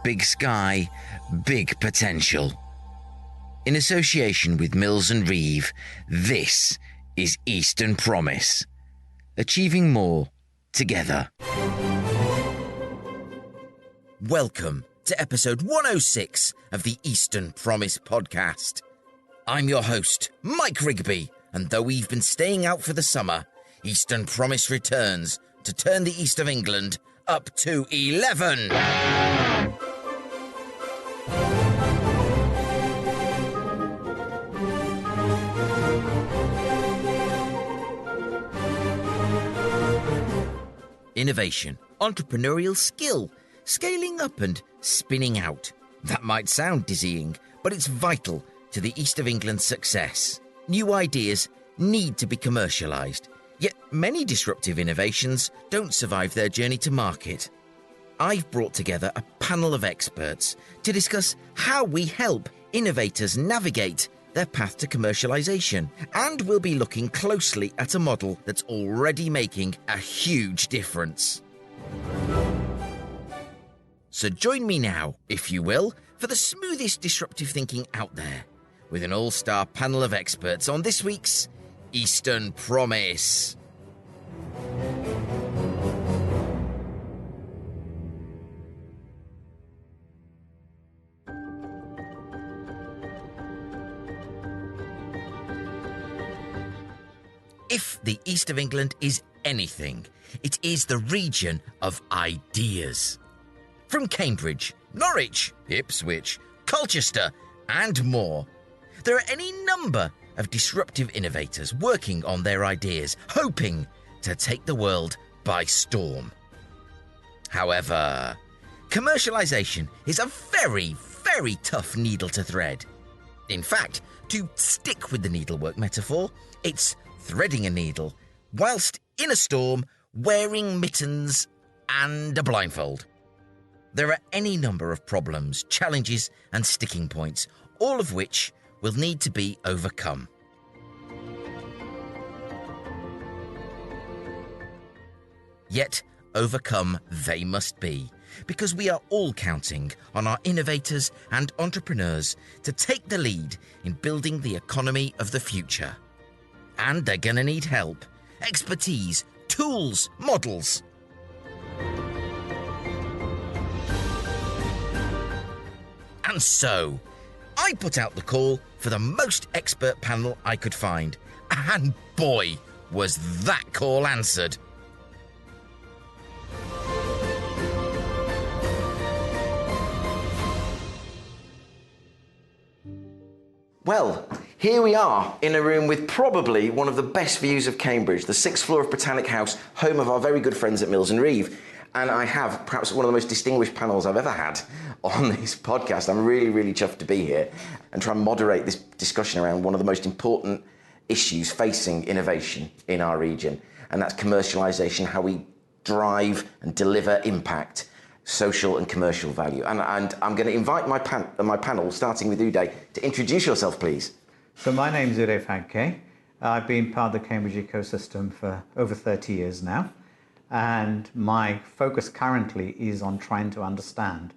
big sky, big potential. In association with Mills and Reeve, this is Eastern Promise. Achieving more together. Welcome to episode 106 of the Eastern Promise podcast. I'm your host, Mike Rigby, and though we've been staying out for the summer, Eastern Promise returns to turn the East of England up to 11. Innovation, entrepreneurial skill, scaling up and spinning out. That might sound dizzying, but it's vital to the East of England's success. New ideas need to be commercialised, yet many disruptive innovations don't survive their journey to market. I've brought together a panel of experts to discuss how we help innovators navigate their path to commercialisation, and we'll be looking closely at a model that's already making a huge difference. So join me now, if you will, for the smoothest disruptive thinking out there, with an all-star panel of experts on this week's Eastern Promise. If the East of England is anything, it is the region of ideas. From Cambridge, Norwich, Ipswich, Colchester, and more, there are any number of disruptive innovators working on their ideas, hoping to take the world by storm. However, commercialisation is a very, very tough needle to thread. In fact, to stick with the needlework metaphor, it's threading a needle whilst in a storm, wearing mittens and a blindfold. There are any number of problems, challenges and sticking points, all of which will need to be overcome. Yet, overcome they must be, because we are all counting on our innovators and entrepreneurs to take the lead in building the economy of the future. And they're gonna need help, expertise, tools, models. And so, I put out the call for the most expert panel I could find. And boy, was that call answered. Well, here we are in a room with probably one of the best views of Cambridge, the 6th floor of Britannic House, home of our very good friends at Mills and Reeve. And I have perhaps one of the most distinguished panels I've ever had on this podcast. I'm really, really chuffed to be here and try and moderate this discussion around one of the most important issues facing innovation in our region, and that's commercialisation, how we drive and deliver impact, social and commercial value. And I'm going to invite my panel, starting with Uday, to introduce yourself, please. So my name's Uday Phadke. I've been part of the Cambridge ecosystem for over 30 years now. And my focus currently is on trying to understand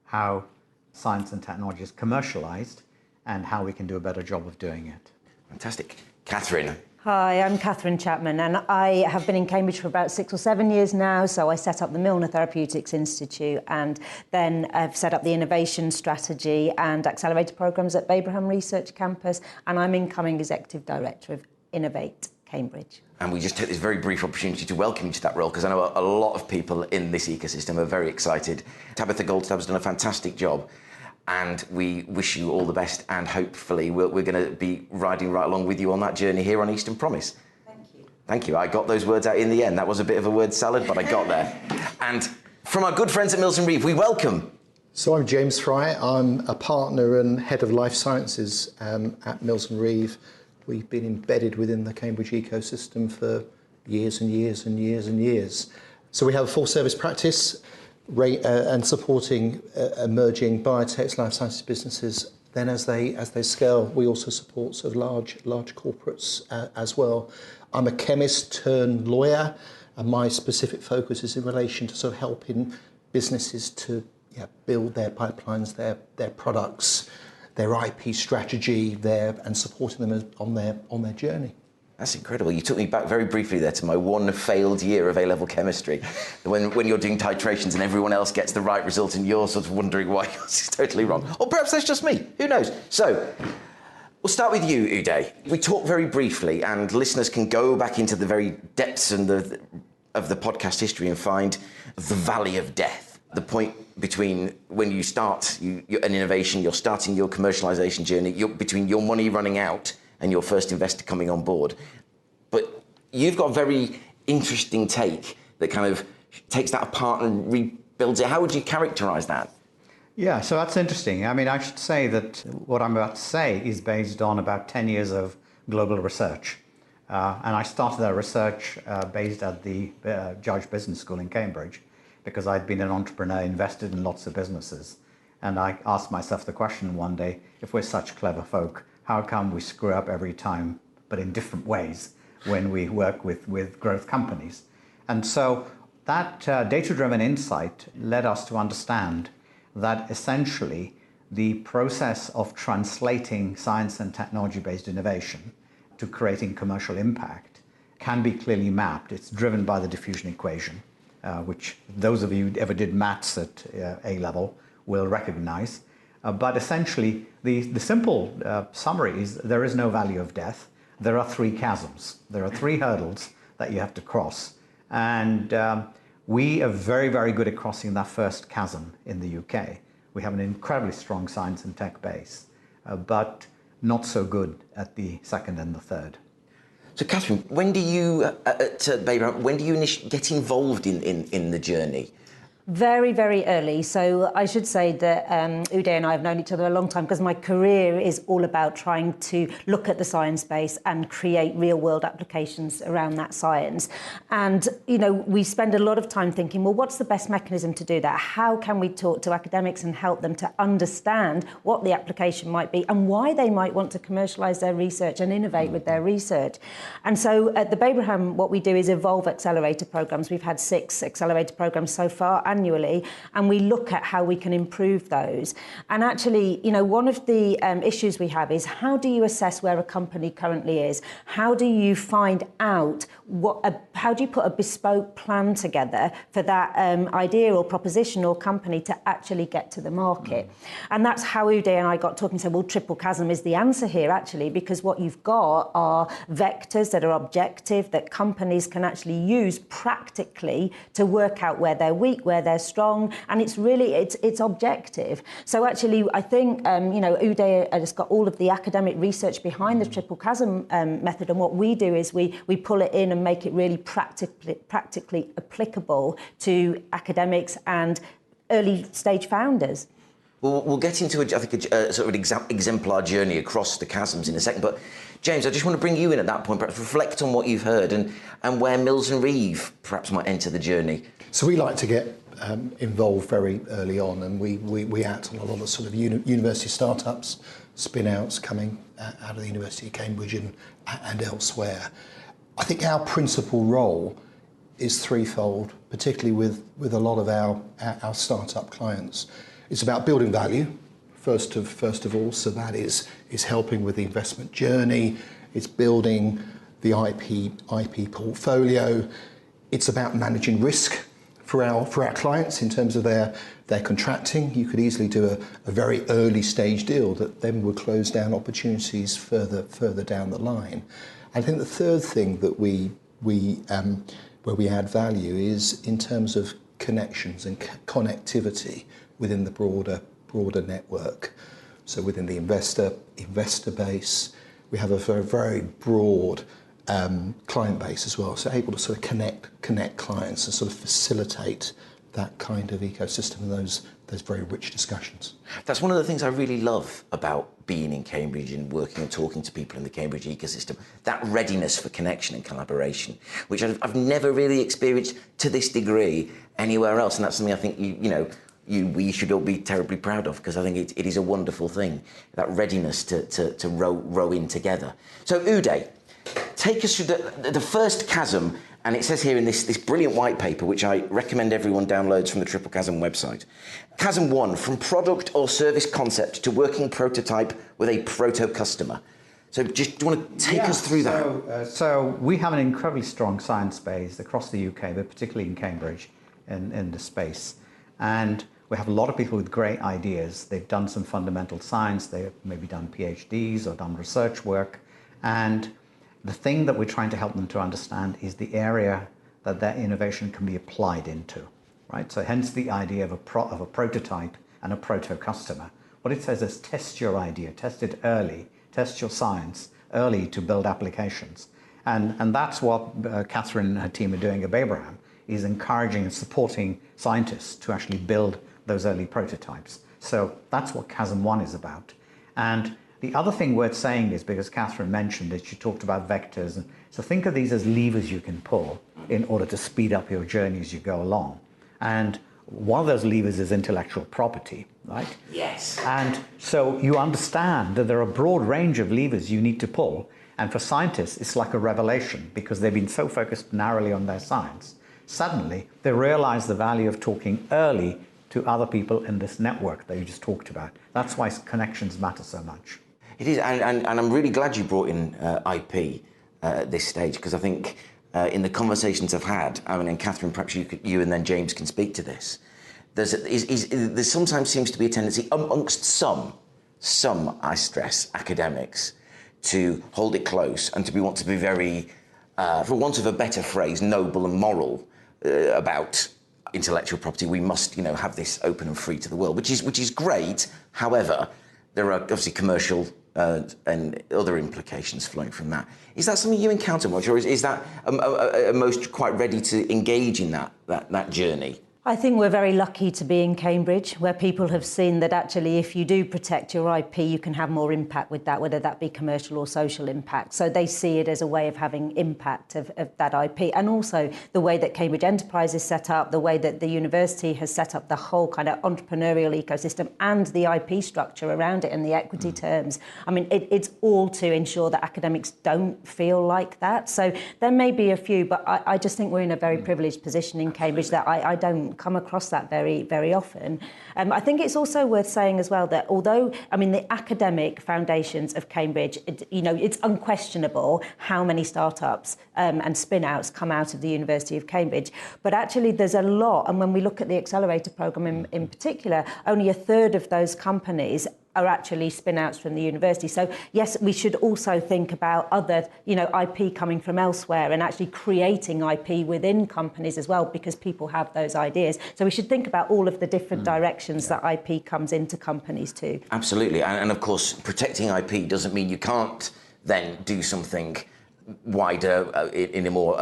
how science and technology is commercialized and how we can do a better job of doing it. Fantastic. Kathryn. Hi, I'm Kathryn Chapman, and I have been in Cambridge for about 6 or 7 years now. So I set up the Milner Therapeutics Institute, and then I've set up the innovation strategy and accelerator programs at Babraham Research Campus, and I'm incoming executive director of Innovate Cambridge. And we just take this very brief opportunity to welcome you to that role, because I know a lot of people in this ecosystem are very excited. Tabitha Goldstaff has done a fantastic job, and we wish you all the best, and hopefully we're going to be riding right along with you on that journey here on Eastern Promise. Thank you. Thank you. I got those words out in the end. That was a bit of a word salad, but I got there. And from our good friends at Mills and Reeve, we welcome... So I'm James Fry. I'm a partner and head of life sciences at Mills and Reeve. We've been embedded within the Cambridge ecosystem for years and years and years and years. So we have a full service practice and supporting emerging biotech, life sciences businesses. Then as they scale, we also support sort of large corporates as well. I'm a chemist turned lawyer, and my specific focus is in relation to sort of helping businesses to build their pipelines, their products, their IP strategy, and supporting them on their journey. That's incredible. You took me back very briefly there to my one failed year of A-level chemistry, when you're doing titrations and everyone else gets the right result and you're sort of wondering why yours is totally wrong. Or perhaps that's just me. Who knows? So, we'll start with you, Uday. We talked very briefly, and listeners can go back into the very depths and of the podcast history and find the valley of death. The point between when you start an innovation, you're starting your commercialisation journey, between your money running out and your first investor coming on board. But you've got a very interesting take that kind of takes that apart and rebuilds it. How would you characterise that? Yeah, so that's interesting. I mean, I should say that what I'm about to say is based on about 10 years of global research. And I started that research based at the Judge Business School in Cambridge, because I'd been an entrepreneur, invested in lots of businesses. And I asked myself the question one day, if we're such clever folk, how come we screw up every time, but in different ways, when we work with growth companies? And so that data-driven insight led us to understand that essentially the process of translating science and technology-based innovation to creating commercial impact can be clearly mapped. It's driven by the diffusion equation, which those of you who ever did maths at A-level will recognize. But essentially, the simple summary is there is no value of death. There are three chasms. There are three hurdles that you have to cross. And we are very, very good at crossing that first chasm in the UK. We have an incredibly strong science and tech base, but not so good at the second and the third. So, Kathryn, when do you, at Babraham, when do you get involved in the journey? Very, very early. So I should say that Uday and I have known each other a long time, because my career is all about trying to look at the science base and create real-world applications around that science. And, we spend a lot of time thinking, well, what's the best mechanism to do that? How can we talk to academics and help them to understand what the application might be and why they might want to commercialise their research and innovate with their research? And so at the Babraham, what we do is evolve accelerator programmes. We've had 6 accelerator programmes so far, annually, and we look at how we can improve those. And actually, one of the issues we have is, how do you assess where a company currently is? How do you find out how do you put a bespoke plan together for that idea or proposition or company to actually get to the market? And that's how Uday and I got talking and said, well, Triple Chasm is the answer here, actually, because what you've got are vectors that are objective, that companies can actually use practically to work out where they're weak, where they're strong, and it's objective. So actually, I think Uday has got all of the academic research behind the Triple Chasm method, and what we do is we pull it in and make it really practically applicable to academics and early stage founders. Well, we'll get into a sort of exemplar journey across the chasms in a second, but James, I just want to bring you in at that point, perhaps reflect on what you've heard and where Mills and Reeve perhaps might enter the journey. So we like to get involved very early on, and we act on a lot of sort of university startups, spin-outs coming out of the University of Cambridge and elsewhere. I think our principal role is threefold, particularly with a lot of our startup clients. It's about building value, first of all, so that is helping with the investment journey. It's building the IP portfolio. It's about managing risk for our clients in terms of their contracting. You could easily do a very early stage deal that then would close down opportunities further down the line. I think the third thing that where we add value is in terms of connections and connectivity within the broader network. So within the investor base, we have a very, very broad client base as well, so able to sort of connect clients and sort of facilitate that kind of ecosystem and those very rich discussions. That's one of the things I really love about being in Cambridge and working and talking to people in the Cambridge ecosystem, that readiness for connection and collaboration, which I've never really experienced to this degree anywhere else, and that's something I think we should all be terribly proud of, because I think it is a wonderful thing, that readiness to row in together. So Uday, take us through the first chasm And it says here in this brilliant white paper, which I recommend everyone downloads from the Triple Chasm website, Chasm 1, from product or service concept to working prototype with a proto-customer. So just do you want to take us through that? So we have an incredibly strong science base across the UK, but particularly in Cambridge in the space. And we have a lot of people with great ideas. They've done some fundamental science, they've maybe done PhDs or done research work. And the thing that we're trying to help them to understand is the area that their innovation can be applied into, right? So hence the idea of a prototype and a proto-customer. What it says is test your idea, test it early, test your science early to build applications. And that's what Kathryn and her team are doing at Babraham, is encouraging and supporting scientists to actually build those early prototypes. So that's what Chasm 1 is about. And the other thing worth saying is, because Kathryn mentioned it, she talked about vectors. And so think of these as levers you can pull in order to speed up your journey as you go along. And one of those levers is intellectual property, right? Yes. And so you understand that there are a broad range of levers you need to pull. And for scientists, it's like a revelation, because they've been so focused narrowly on their science. Suddenly, they realize the value of talking early to other people in this network that you just talked about. That's why connections matter so much. It is, and I'm really glad you brought in IP at this stage, because I think in the conversations I've had, I mean, and Kathryn, perhaps you and then James can speak to this, there sometimes seems to be a tendency amongst some, I stress, academics, to hold it close and to want to be very, for want of a better phrase, noble and moral about intellectual property. We must, have this open and free to the world, which is great. However, there are obviously commercial and other implications flowing from that. Is that something you encounter much, or is that most quite ready to engage in that journey? I think we're very lucky to be in Cambridge, where people have seen that actually if you do protect your IP, you can have more impact with that, whether that be commercial or social impact. So they see it as a way of having impact of that IP. And also the way that Cambridge Enterprise is set up, the way that the university has set up the whole kind of entrepreneurial ecosystem and the IP structure around it and the equity terms. I mean, it's all to ensure that academics don't feel like that. So there may be a few, but I just think we're in a very privileged position in Cambridge that I don't come across that very, very often. I think it's also worth saying as well that although, the academic foundations of Cambridge, it's unquestionable how many startups and spin-outs come out of the University of Cambridge, but actually there's a lot, and when we look at the accelerator programme in particular, only a third of those companies are actually spin-outs from the university. So yes, we should also think about other, IP coming from elsewhere and actually creating IP within companies as well, because people have those ideas. So we should think about all of the different directions that IP comes into companies too. Absolutely, and of course, protecting IP doesn't mean you can't then do something wider in a more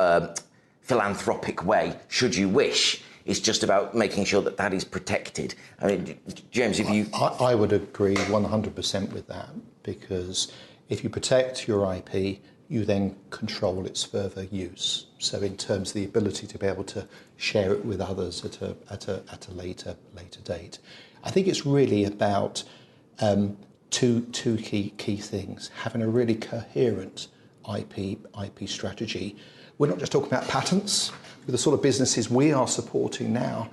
philanthropic way, should you wish. It's just about making sure that is protected. I mean, James, if you... I would agree 100% with that, because if you protect your IP, you then control its further use. So in terms of the ability to be able to share it with others at a later date. I think it's really about two key things. Having a really coherent IP strategy. We're not just talking about patents. With the sort of businesses we are supporting now,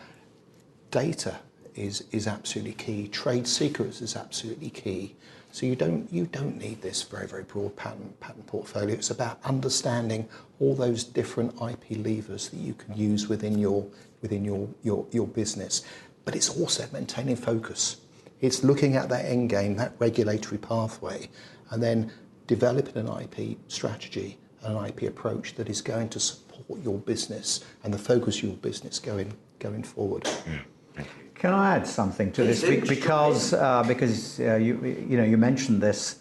data is absolutely key. Trade secrets is absolutely key. So you don't need this very, very broad patent portfolio. It's about understanding all those different IP levers that you can use within your business. But it's also maintaining focus. It's looking at that end game, that regulatory pathway, and then developing an IP strategy, an IP approach that is going to support your business and the focus of your business going forward. Can I add something to this? Because you mentioned this.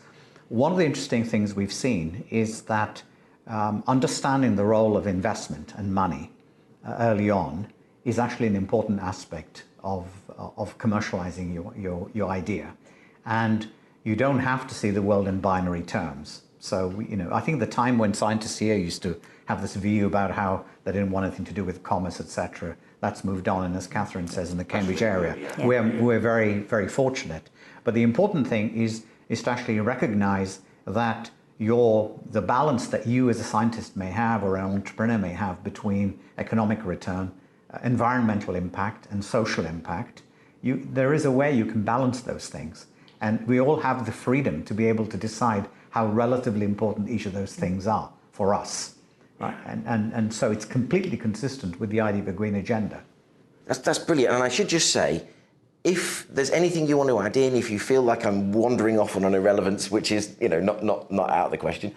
One of the interesting things we've seen is that understanding the role of investment and money early on is actually an important aspect of commercializing your idea, and you don't have to see the world in binary terms. So, I think the time when scientists here used to have this view about how they didn't want anything to do with commerce, etc., that's moved on. And as Kathryn says, in the Cambridge area, we're very, very fortunate. But the important thing is to actually recognize that the balance that you as a scientist may have or an entrepreneur may have between economic return, environmental impact, and social impact, there is a way you can balance those things. And we all have the freedom to be able to decide how relatively important each of those things are for us. Right? And so it's completely consistent with the idea of a green agenda. That's brilliant. And I should just say, if there's anything you want to add in, if you feel like I'm wandering off on an irrelevance, which is, not out of the question,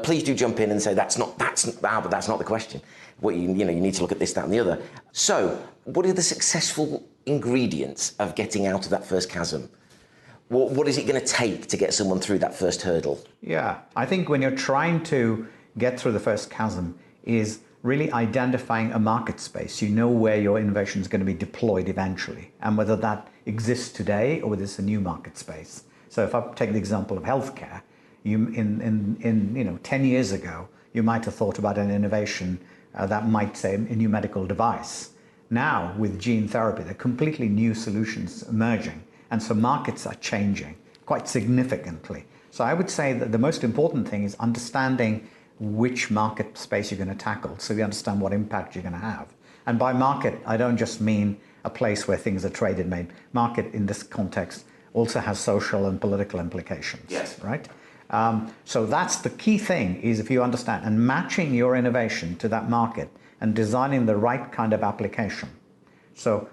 please do jump in and say that's not the question. What you need to look at this, that, and the other. So, what are the successful ingredients of getting out of that first chasm? What is it going to take to get someone through that first hurdle? Yeah, I think when you're trying to get through the first chasm is really identifying a market space. You know where your innovation is going to be deployed eventually, and whether that exists today or whether it's a new market space. So if I take the example of healthcare, in 10 years ago, you might have thought about an innovation that might say a new medical device. Now, with gene therapy, there are completely new solutions emerging, and so markets are changing quite significantly. So I would say that the most important thing is understanding which market space you're going to tackle, so you understand what impact you're going to have. And by market, I don't just mean a place where things are traded made. Market in this context also has social and political implications. Yes. Right? So that's the key thing, is if you understand, and matching your innovation to that market and designing the right kind of application. So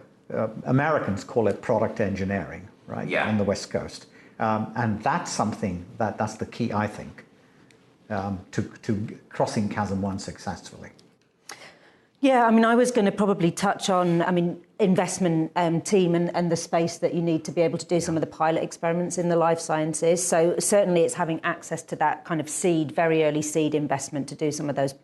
Americans call it product engineering, right? Yeah. On the West Coast. And that's something that's the key, I think, to crossing chasm 1 successfully. Yeah, I was going to probably touch on, investment team and the space that you need to be able to do some of the pilot experiments in the life sciences. So certainly it's having access to that kind of very early seed investment to do some of those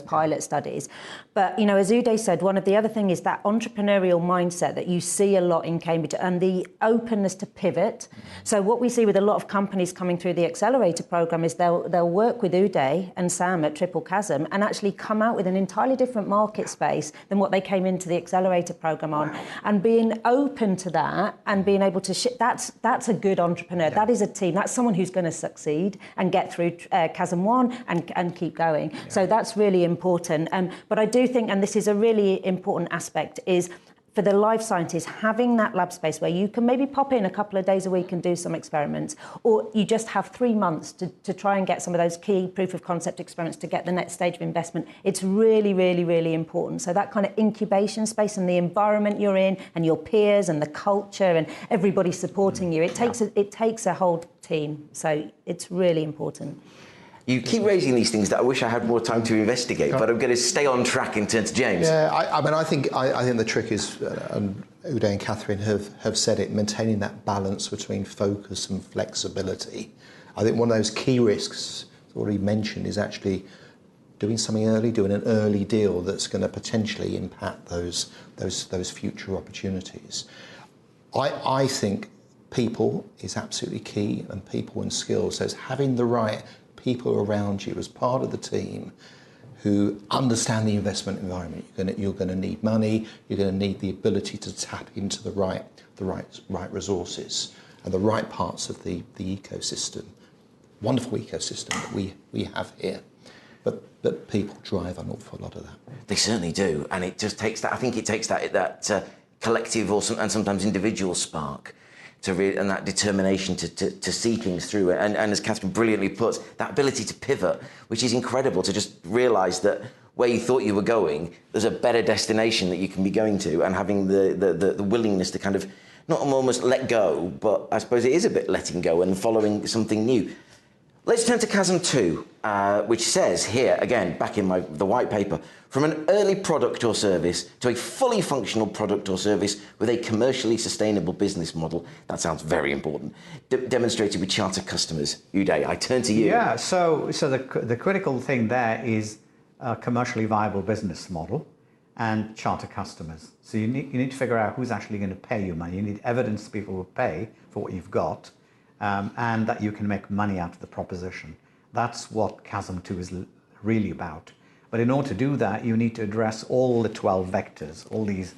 pilot studies. But, as Uday said, one of the other thing is that entrepreneurial mindset that you see a lot in Cambridge and the openness to pivot. So what we see with a lot of companies coming through the accelerator program is they'll work with Uday and Sam at Triple Chasm and actually come out with an entirely different market space than what they came into the accelerator program on. Wow. And being open to that and being able to that's a good entrepreneur. Yeah. That is a team. That's someone who's going to succeed and get through chasm 1 and keep going. Yeah. So that's really important. But I do think, and this is a really important aspect, is for the life scientists, having that lab space where you can maybe pop in a couple of days a week and do some experiments, or you just have 3 months to try and get some of those key proof of concept experiments to get the next stage of investment. It's really, really, really important. So that kind of incubation space and the environment you're in and your peers and the culture and everybody supporting you, it takes a whole team. So it's really important. You keep raising these things that I wish I had more time to investigate, but I'm going to stay on track and turn to James. Yeah, I think the trick is, and Uday and Kathryn have said it, maintaining that balance between focus and flexibility. I think one of those key risks already mentioned is actually doing something early, doing an early deal that's going to potentially impact those future opportunities. I think people is absolutely key, and people and skills. So it's having the right people around you as part of the team who understand the investment environment. You're going to need money. You're going to need the ability to tap into the right resources and the right parts of the ecosystem. Wonderful ecosystem that we have here. But people drive an awful lot of that. They certainly do, and it just takes that. I think it takes that collective and sometimes individual spark and that determination to see things through. And as Kathryn brilliantly puts, that ability to pivot, which is incredible, to just realise that where you thought you were going, there's a better destination that you can be going to, and having the willingness to kind of not almost let go, but I suppose it is a bit letting go and following something new. Let's turn to Chasm 2, which says here, again, back in the white paper, from an early product or service to a fully functional product or service with a commercially sustainable business model. That sounds very important. Demonstrated with charter customers. Uday, I turn to you. Yeah, so the critical thing there is a commercially viable business model and charter customers. So you need to figure out who's actually going to pay you money. You need evidence that people will pay for what you've got. And that you can make money out of the proposition. That's what Chasm 2 is really about. But in order to do that, you need to address all the 12 vectors, all these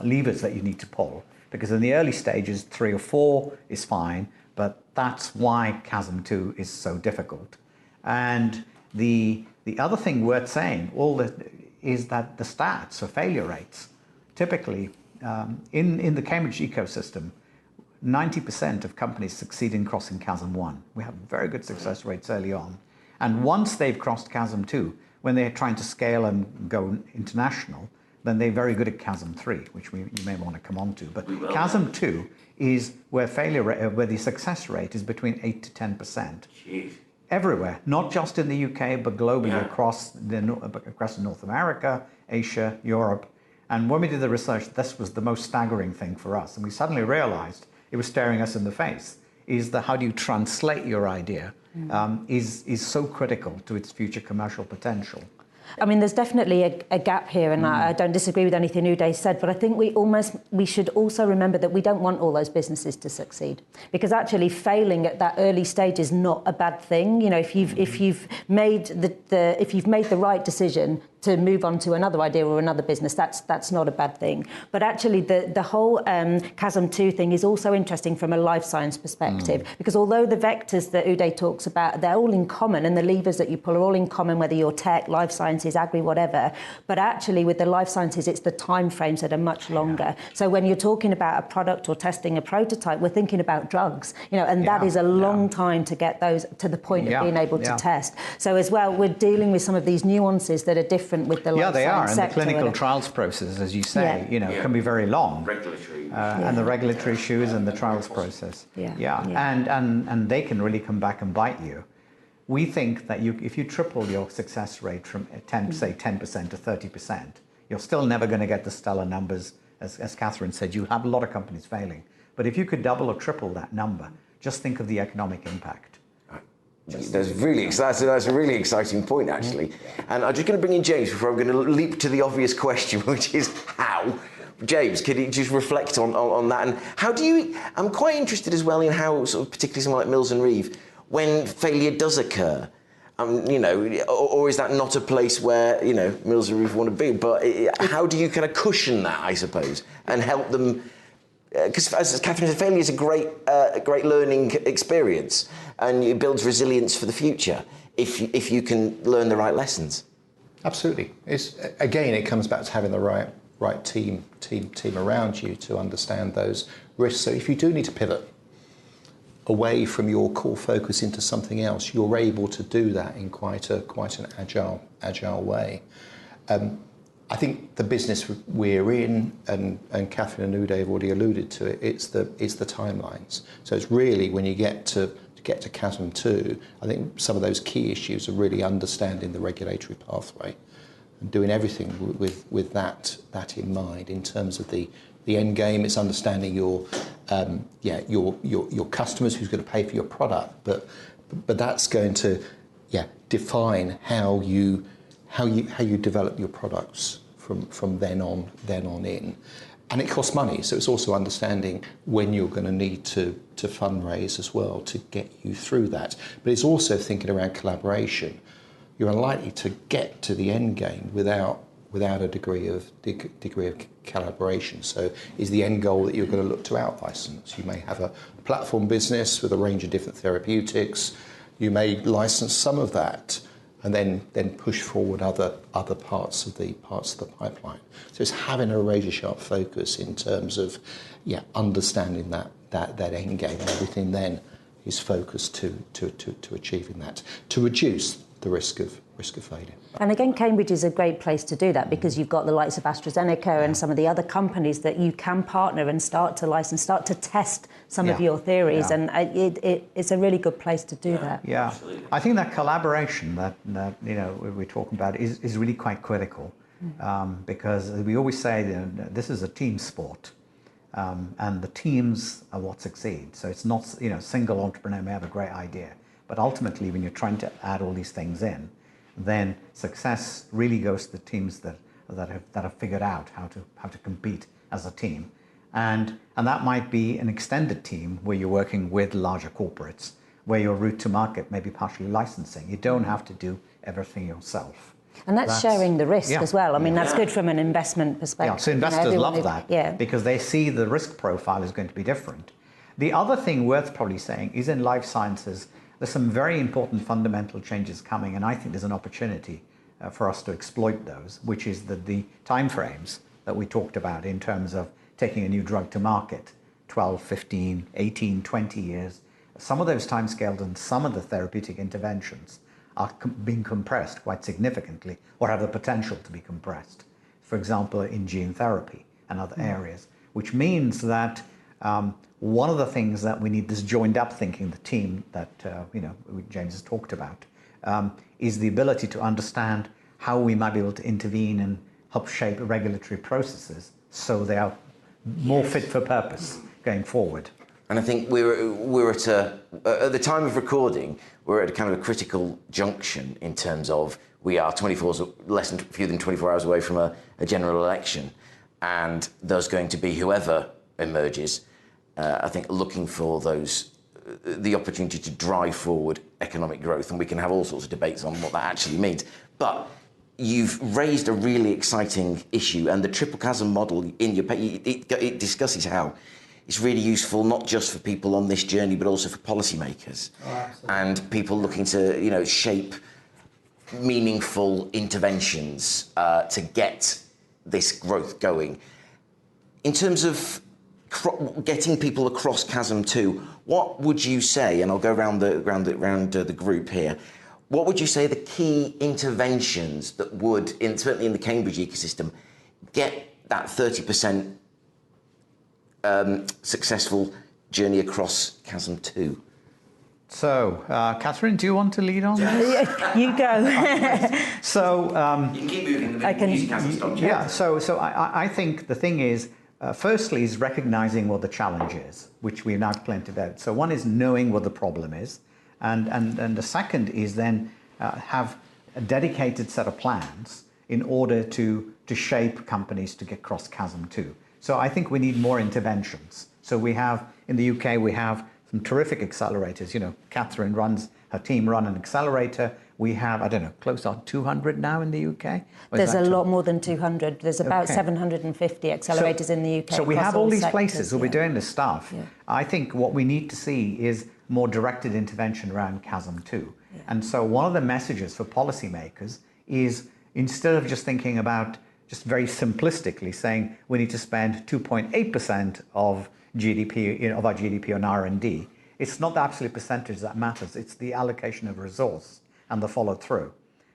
levers that you need to pull. Because in the early stages, 3 or 4 is fine, But that's why Chasm 2 is so difficult. And the other thing worth saying is that the stats or failure rates, typically in the Cambridge ecosystem, 90% of companies succeed in crossing Chasm 1. We have very good success rates early on. And once they've crossed Chasm 2, when they're trying to scale and go international, then they're very good at Chasm 3, which you may want to come on to. But Chasm 2 is where where the success rate is between 8 to 10%. Jeez. Everywhere, not just in the UK, but globally across North America, Asia, Europe. And when we did the research, this was the most staggering thing for us. And we suddenly realized it was staring us in the face, is that how do you translate your idea is so critical to its future commercial potential. I mean, there's definitely a gap here, and I don't disagree with anything Uday said, but I think we should also remember that we don't want all those businesses to succeed, because actually failing at that early stage is not a bad thing. You know, if you've made the right decision to move on to another idea or another business, that's not a bad thing. But actually the whole Chasm 2 thing is also interesting from a life science perspective, because although the vectors that Uday talks about, they're all in common, and the levers that you pull are all in common, whether you're tech, life sciences, agri, whatever. But actually with the life sciences, it's the time frames that are much longer. So when you're talking about a product or testing a prototype, we're thinking about drugs, you know, and that is a long time to get those to the point of being able to test. So as well, we're dealing with some of these nuances that are different with the life science sector. And the clinical trials process, as you say, you know, can be very long. Regulatory. And the regulatory issues and the trials process. And they can really come back and bite you. We think that if you triple your success rate from 10% to 30%, you're still never going to get the stellar numbers. As Kathryn said, you have a lot of companies failing. But if you could double or triple that number, just think of the economic impact. That's a really exciting point, actually. And I'm just going to bring in James before I'm going to leap to the obvious question, which is how. James, could you just reflect on that? And how do you... I'm quite interested as well in how, sort of, particularly someone like Mills and Reeve, when failure does occur, you know, or is that not a place where, you know, Mills and Reeve want to be? But how do you kind of cushion that, I suppose, and help them... Because as Kathryn said, failure is a great learning experience, and it builds resilience for the future if you can learn the right lessons. Absolutely. Again, it comes back to having the right team around you to understand those risks. So if you do need to pivot away from your core focus into something else, you're able to do that in quite an agile way. I think the business we're in, and Kathryn and Uday have already alluded to it, it's the timelines. So it's really when you get to Chasm 2, I think some of those key issues are really understanding the regulatory pathway and doing everything with that in mind. In terms of the end game, it's understanding your customers, who's going to pay for your product, but that's going to define how you develop your products from then on in. And it costs money, so it's also understanding when you're going to need to fundraise as well to get you through that. But it's also thinking around collaboration. You're unlikely to get to the end game without a degree of collaboration. So is the end goal that you're going to look to out-license? You may have a platform business with a range of different therapeutics. You may license some of that and then push forward other parts of the pipeline. So it's having a razor sharp focus in terms of understanding that end game, and everything then is focused to achieving that, to reduce the risk of failure. And again, Cambridge is a great place to do that, because you've got the likes of AstraZeneca and some of the other companies that you can partner and start to license, start to test some of your theories, and it's a really good place to do that. Yeah, absolutely. I think that collaboration that you know we're talking about is really quite critical, because we always say that this is a team sport, and the teams are what succeed. So it's not, you know, single entrepreneur may have a great idea, but ultimately when you're trying to add all these things in, then success really goes to the teams that have figured out how to compete as a team, and that might be an extended team where you're working with larger corporates, where your route to market may be partially licensing. You don't have to do everything yourself. And that's sharing the risk as well. I mean, that's good from an investment perspective. Yeah, so investors love that because they see the risk profile is going to be different. The other thing worth probably saying is in life sciences, there's some very important fundamental changes coming, and I think there's an opportunity for us to exploit those, which is the timeframes that we talked about in terms of taking a new drug to market, 12, 15, 18, 20 years. Some of those timescales and some of the therapeutic interventions are being compressed quite significantly or have the potential to be compressed. For example, in gene therapy and other areas, which means that one of the things that we need, this joined up thinking, the team that James has talked about, is the ability to understand how we might be able to intervene and help shape regulatory processes so they are more fit for purpose going forward. And I think we're at the time of recording, we're at a kind of a critical junction in terms of we are fewer than 24 hours away from a general election, and there's going to be whoever emerges, I think, looking for the opportunity to drive forward economic growth, and we can have all sorts of debates on what that actually means. But you've raised a really exciting issue, and the Triple Chasm model in your paper, it discusses how it's really useful not just for people on this journey, but also for policymakers and people looking to, shape meaningful interventions to get this growth going. In terms of getting people across Chasm 2, what would you say, and I'll go around the group here, what would you say the key interventions that would, certainly in the Cambridge ecosystem, get that 30% successful journey across Chasm 2? So, Kathryn, do you want to lead on this? You go. So, you can keep moving. So I think the thing is, firstly, is recognizing what the challenge is, which we've now pointed out. So one is knowing what the problem is, and the second is then have a dedicated set of plans in order to shape companies to get across Chasm 2. So I think we need more interventions. So we have, in the UK, we have some terrific accelerators. Kathryn her team run an accelerator. We have, close to 200 now in the UK. There's a lot more than 200. There's about 750 accelerators in the UK. So we have all these places where we're doing this stuff. Yeah. I think what we need to see is more directed intervention around Chasm 2. Yeah. And so one of the messages for policymakers is, instead of just thinking about just very simplistically saying we need to spend 2.8% of GDP, of our GDP on R&D, it's not the absolute percentage that matters. It's the allocation of resource and the follow through.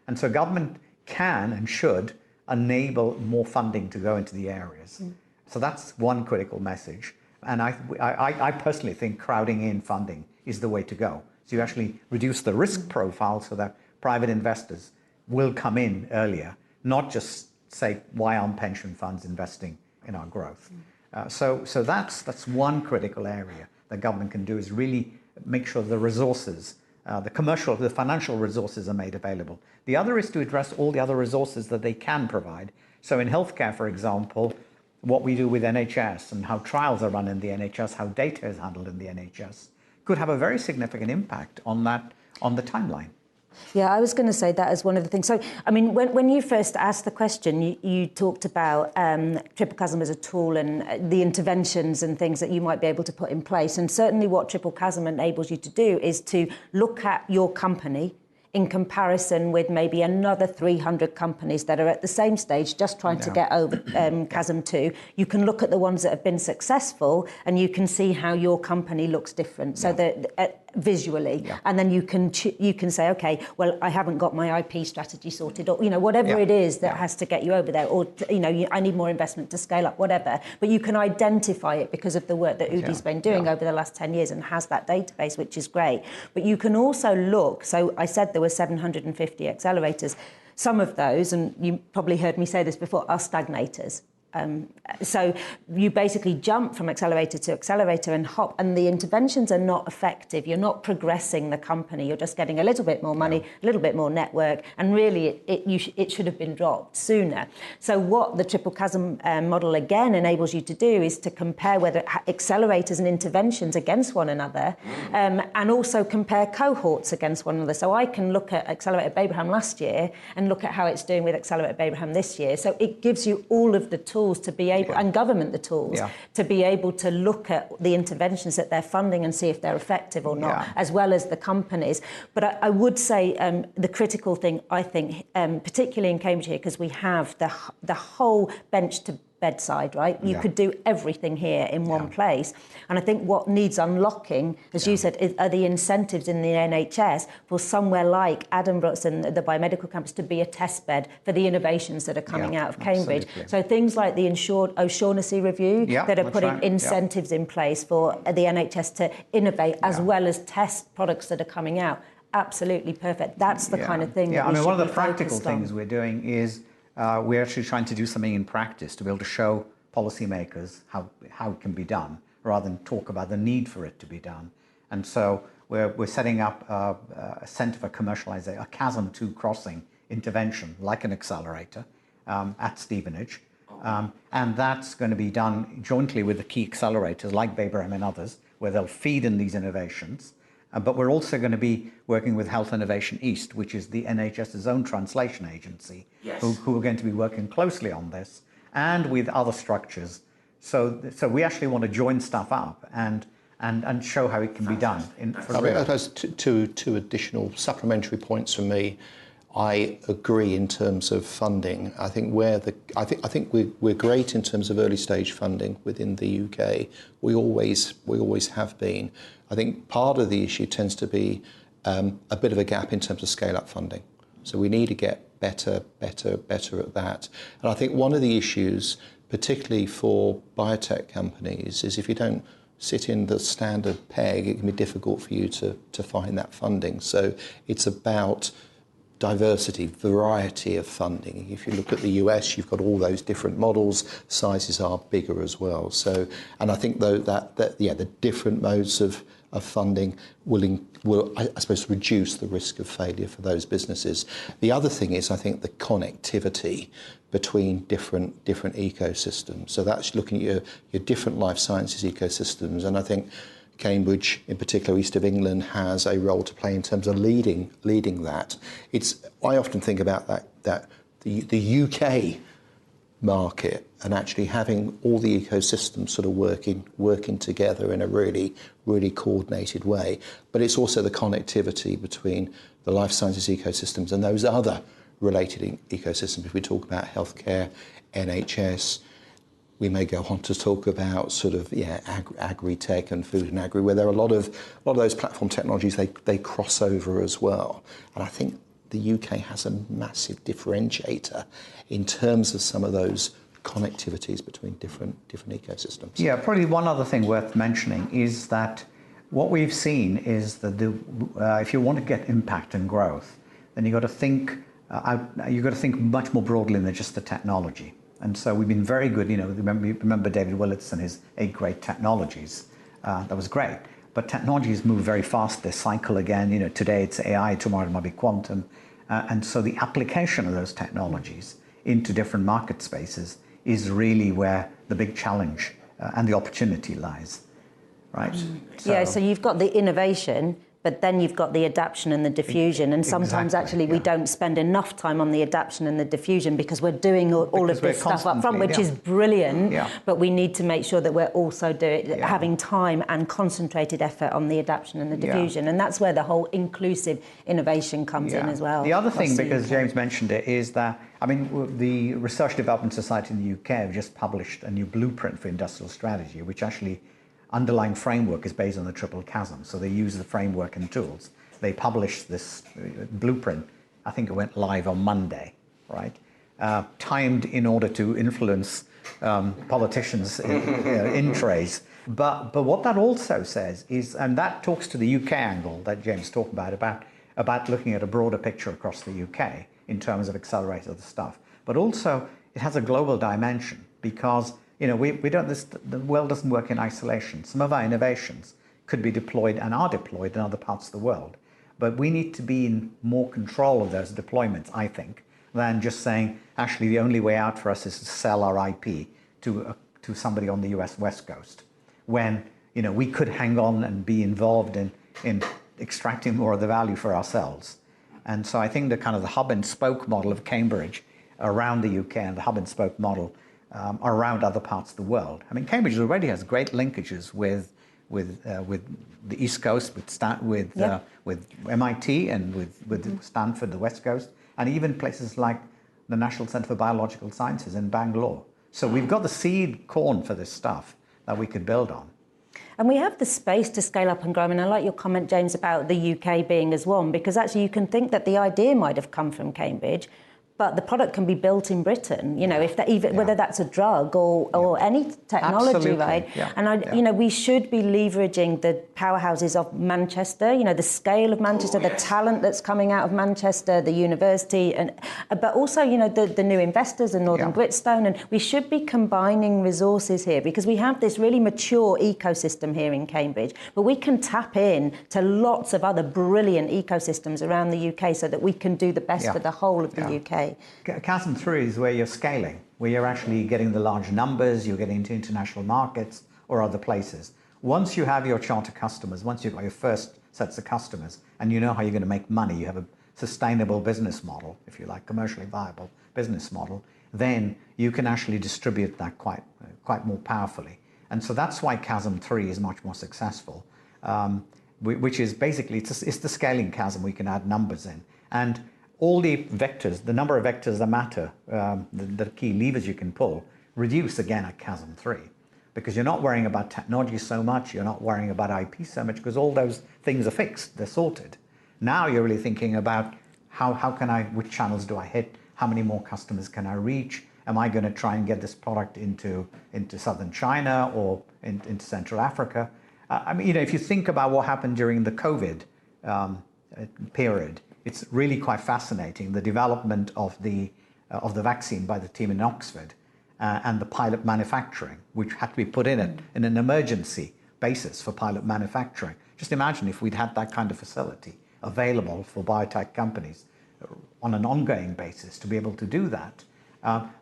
And so government can and should enable more funding to go into the areas. So that's one critical message. And I personally think crowding in funding is the way to go. So you actually reduce the risk profile so that private investors will come in earlier, not just say, why aren't pension funds investing in our growth? So that's one critical area that government can do, is really make sure the resources, the financial resources are made available. The other is to address all the other resources that they can provide. So in healthcare, for example, what we do with NHS and how trials are run in the NHS, how data is handled in the NHS, could have a very significant impact on the timeline. Yeah, I was going to say that as one of the things. So, I mean, when you first asked the question, you talked about Triple Chasm as a tool and the interventions and things that you might be able to put in place. And certainly what Triple Chasm enables you to do is to look at your company in comparison with maybe another 300 companies that are at the same stage, just trying to get over Chasm 2. You can look at the ones that have been successful and you can see how your company looks different. So that visually, and then you can say, okay, well, I haven't got my IP strategy sorted, or whatever it is that has to get you over there, or I need more investment to scale up, whatever. But you can identify it because of the work that Uday's been doing over the last 10 years and has that database, which is great. But you can also look. So I said there were 750 accelerators. Some of those, and you probably heard me say this before, are stagnators. So you basically jump from accelerator to accelerator and hop, and the interventions are not effective. You're not progressing the company. You're just getting a little bit more money, a little bit more network, and really it should have been dropped sooner. So what the Triple Chasm model again enables you to do is to compare whether accelerators and interventions against one another, and also compare cohorts against one another. So I can look at Accelerator Babraham last year and look at how it's doing with Accelerator Babraham this year. So it gives you all of the tools tools to be able, and government the tools, to be able to look at the interventions that they're funding and see if they're effective or not, as well as the companies. But I would say the critical thing, I think, particularly in Cambridge here, because we have the whole bench to bedside, right? You could do everything here in one place. And I think what needs unlocking, as you said, are the incentives in the NHS for somewhere like Addenbrooke's and the biomedical campus to be a test bed for the innovations that are coming out of Cambridge. Absolutely. So things like the O'Shaughnessy review that are putting incentives in place for the NHS to innovate as well as test products that are coming out. Absolutely perfect. That's the kind of thing that we should one of be the practical focused on. things we're doing is we're actually trying to do something in practice to be able to show policymakers how it can be done, rather than talk about the need for it to be done. And so we're setting up a Centre for Commercialisation, a Chasm 2 crossing intervention, like an accelerator at Stevenage. And that's going to be done jointly with the key accelerators like Babraham and others, where they'll feed in these innovations. But we're also going to be working with Health Innovation East, which is the NHS's own translation agency, who are going to be working closely on this, and with other structures. So we actually want to join stuff up and show how it can be done. There's two additional supplementary points from me. I agree in terms of funding. I think we're great in terms of early stage funding within the UK. We always have been. I think part of the issue tends to be a bit of a gap in terms of scale up funding. So we need to get better at that. And I think one of the issues, particularly for biotech companies, is if you don't sit in the standard peg, it can be difficult for you to find that funding. So it's about diversity, variety of funding. If you look at the US, you've got all those different models, sizes are bigger as well. So, and I think though that the different modes of funding will, I suppose, reduce the risk of failure for those businesses. The other thing is, I think, the connectivity between different ecosystems. So that's looking at your different life sciences ecosystems, and I think Cambridge, in particular, East of England, has a role to play in terms of leading that. I often think about that the UK market and actually having all the ecosystems sort of working together in a really coordinated way. But it's also the connectivity between the life sciences ecosystems and those other related ecosystems. If we talk about healthcare, NHS, we may go on to talk about sort of agri-tech and food and agri, where there are a lot of those platform technologies, they cross over as well. And I think the UK has a massive differentiator in terms of some of those connectivities between different ecosystems. Yeah, probably one other thing worth mentioning is that what we've seen is that if you want to get impact and growth, then you've got to think much more broadly than just the technology. And so we've been very good, remember David Willits and his 8 great technologies. That was great. But technologies move very fast. They cycle again. Today it's AI, tomorrow it might be quantum. And so the application of those technologies into different market spaces is really where the big challenge and the opportunity lies, right? So you've got the innovation, but then you've got the adaptation and the diffusion. And sometimes we don't spend enough time on the adaptation and the diffusion because we're doing all of this stuff up front, which is brilliant. But we need to make sure that we're also having time and concentrated effort on the adaptation and the diffusion. And that's where the whole inclusive innovation comes in as well. The other thing, because James mentioned it, is that, the Research Development Society in the UK have just published a new blueprint for industrial strategy, which actually underlying framework is based on the Triple Chasm. So they use the framework and tools. They published this blueprint, I think it went live on Monday, right? Timed in order to influence politicians' in trays. But what that also says is, and that talks to the UK angle that James talked about looking at a broader picture across the UK in terms of accelerator stuff. But also it has a global dimension because we don't. The world doesn't work in isolation. Some of our innovations could be deployed and are deployed in other parts of the world, but we need to be in more control of those deployments, I think, than just saying actually the only way out for us is to sell our IP to somebody on the US West Coast, when we could hang on and be involved in extracting more of the value for ourselves. And so I think the kind of the hub and spoke model of Cambridge around the UK and the hub and spoke model around other parts of the world. I mean, Cambridge already has great linkages with the East Coast, with MIT and with Stanford, the West Coast, and even places like the National Centre for Biological Sciences in Bangalore. So we've got the seed corn for this stuff that we could build on. And we have the space to scale up and grow. And I like your comment, James, about the UK being as one, because actually you can think that the idea might have come from Cambridge, but the product can be built in Britain, you know, if that, even whether that's a drug or any technology, Absolutely. right? Yeah. And you know, we should be leveraging the powerhouses of Manchester, you know, the scale of Manchester, the talent that's coming out of Manchester, the university, and but also, you know, the new investors and Northern Gritstone, and we should be combining resources here because we have this really mature ecosystem here in Cambridge, but we can tap in to lots of other brilliant ecosystems around the UK so that we can do the best for the whole of the UK. Chasm 3 is where you're scaling, where you're actually getting the large numbers, you're getting into international markets or other places. Once you have your charter customers, once you've got your first sets of customers, and you know how you're going to make money, you have a sustainable business model, if you like, commercially viable business model, then you can actually distribute that quite more powerfully. And so that's why Chasm 3 is much more successful, which is basically, it's the scaling chasm. We can add numbers in. And all the vectors, the number of vectors that matter, the key levers you can pull, reduce again at Chasm 3. Because you're not worrying about technology so much, you're not worrying about IP so much, because all those things are fixed, they're sorted. Now you're really thinking about which channels do I hit, how many more customers can I reach, am I going to try and get this product into southern China or into Central Africa? I mean, you know, if you think about what happened during the COVID period, it's really quite fascinating, the development of the vaccine by the team in Oxford and the pilot manufacturing, which had to be put in an emergency basis for pilot manufacturing. Just imagine if we'd had that kind of facility available for biotech companies on an ongoing basis to be able to do that.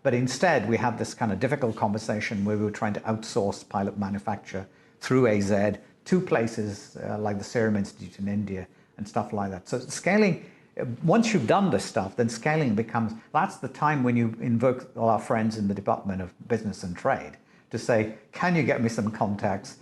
But instead, we had this kind of difficult conversation where we were trying to outsource pilot manufacture through AZ to places like the Serum Institute in India and stuff like that. So scaling, once you've done this stuff, then scaling becomes, that's the time when you invoke all our friends in the Department of Business and Trade to say, can you get me some contacts?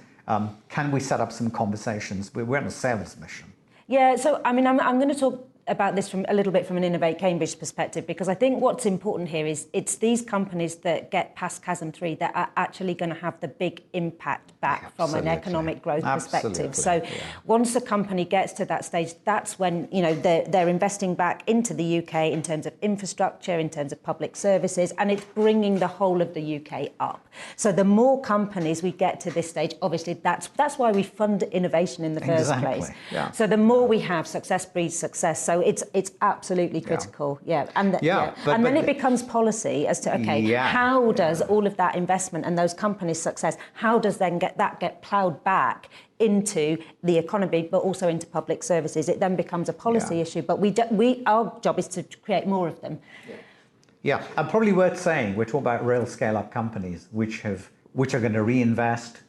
Can we set up some conversations? We're on a sales mission. Yeah, so I mean, I'm going to talk about this from a little bit from an Innovate Cambridge perspective, because I think what's important here is it's these companies that get past Chasm 3 that are actually going to have the big impact back from an economic growth perspective. So once a company gets to that stage, that's when, you know, they're investing back into the UK in terms of infrastructure, in terms of public services, and it's bringing the whole of the UK up. So the more companies we get to this stage, obviously that's why we fund innovation in the first place. Yeah. So the more we have, success breeds success. So it's absolutely critical, and then it becomes policy as to how does all of that investment and those companies' success, how does then get ploughed back into the economy, but also into public services? It then becomes a policy issue, but our job is to create more of them. Yeah, and probably worth saying, we're talking about real scale-up companies which are going to reinvest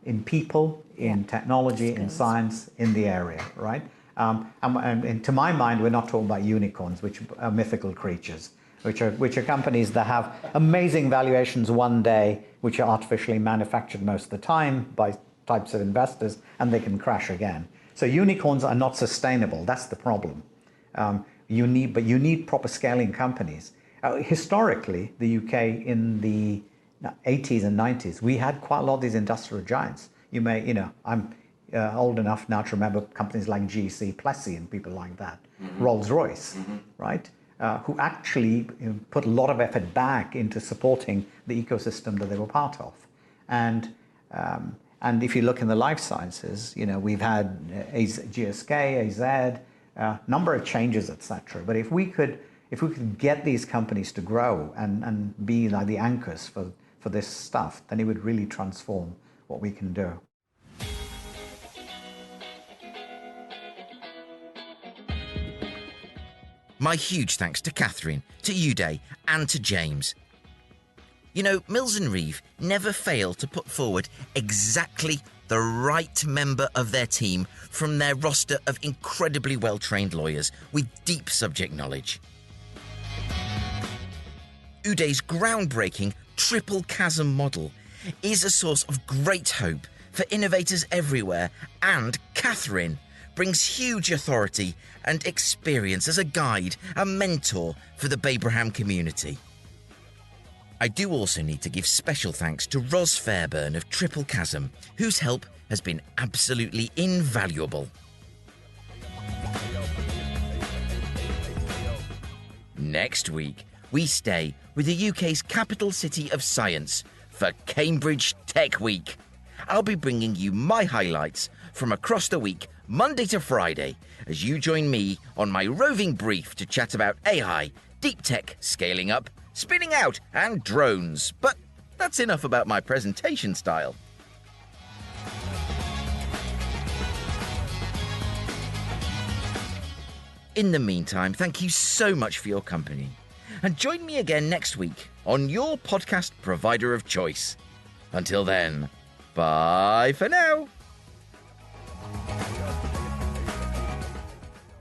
in people, in technology, in science, in the area, right? And to my mind, we're not talking about unicorns, which are mythical creatures, which are companies that have amazing valuations one day, which are artificially manufactured most of the time by types of investors, and they can crash again. So unicorns are not sustainable. That's the problem. You need proper scaling companies. Historically, the UK in the 80s and 90s, we had quite a lot of these industrial giants. I'm old enough now to remember companies like GC, Plessey, and people like that, Rolls-Royce, right? Who actually put a lot of effort back into supporting the ecosystem that they were part of. And if you look in the life sciences, we've had GSK, AZ, number of changes, etc. But if we could get these companies to grow and be like the anchors for this stuff, then it would really transform what we can do. My huge thanks to Kathryn, to Uday and to James. Mills & Reeve never fail to put forward exactly the right member of their team from their roster of incredibly well-trained lawyers with deep subject knowledge. Uday's groundbreaking Triple Chasm model is a source of great hope for innovators everywhere, and Kathryn brings huge authority and experience as a guide, a mentor for the Babraham community. I do also need to give special thanks to Ros Fairburn of Triple Chasm, whose help has been absolutely invaluable. Next week, we stay with the UK's capital city of science for Cambridge Tech Week. I'll be bringing you my highlights from across the week, Monday to Friday, as you join me on my roving brief to chat about AI, deep tech, scaling up, spinning out, and drones. But that's enough about my presentation style. In the meantime, thank you so much for your company. And join me again next week on your podcast provider of choice. Until then, bye for now.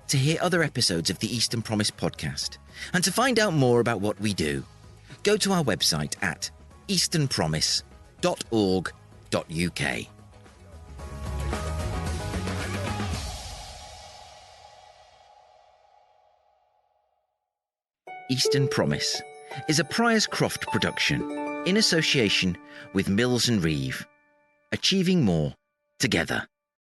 To hear other episodes of the Eastern Promise podcast and to find out more about what we do, go to our website at easternpromise.org.uk. Eastern Promise is a Priors-Croft production in association with Mills and Reeve, achieving more together.